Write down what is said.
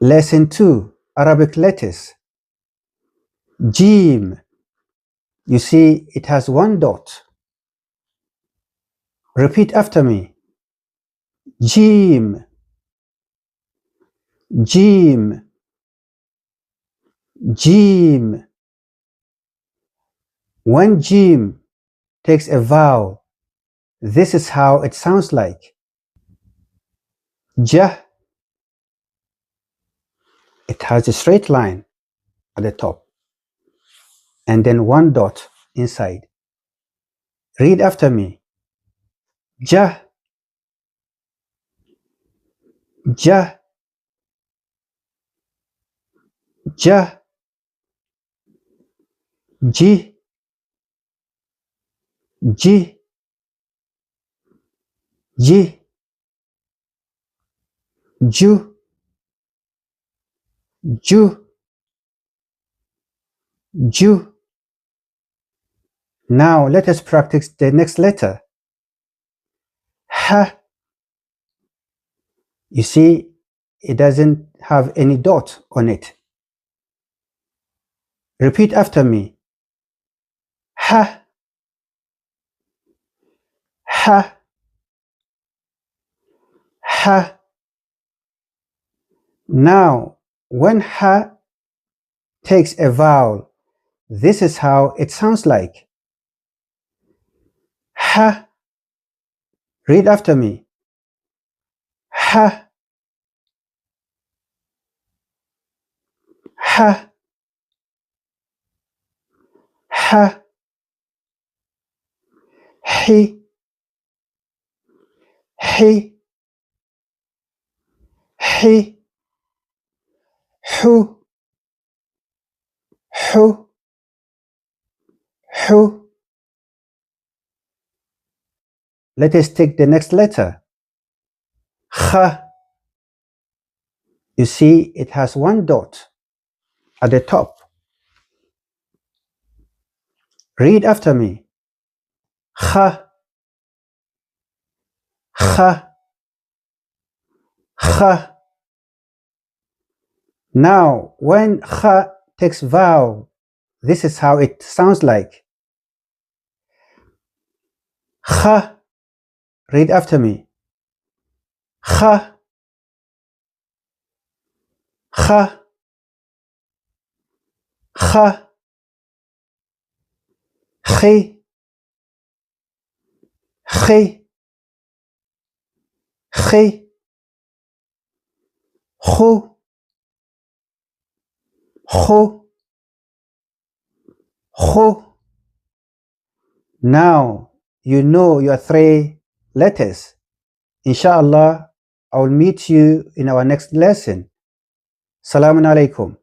Lesson 2, Arabic letters. Jeem. You see, it has one dot. Repeat after me. Jeem. Jeem. Jeem. When Jeem takes a vowel, this is how it sounds like. Jah. It has a straight line at the top and then one dot inside. Read after me. Jah. Jah. Jah. Ji. Ji. Ji. Ju. Ju. Ju. Now let us practice the next letter. Ha. You see, it doesn't have any dot on it. Repeat after me. Ha. Ha. Ha. Now, when ha takes a vowel, this is how it sounds like. Ha. Read after me. Ha. Ha. Ha. He. He. He. Hu. Hu. Hu. Let us take the next letter. Khaa. You see, it has one dot at the top. Read after me. Khaa. Khaa. Khaa. Now, when kha takes vowel, this is how it sounds like. Kha. Read after me. Kha. Kha. Kha. Khi. Khi. Khi. Khu. Khu. Khu. Now you know your 3 letters. Inshallah, I will meet you in our next lesson. Assalamu alaikum.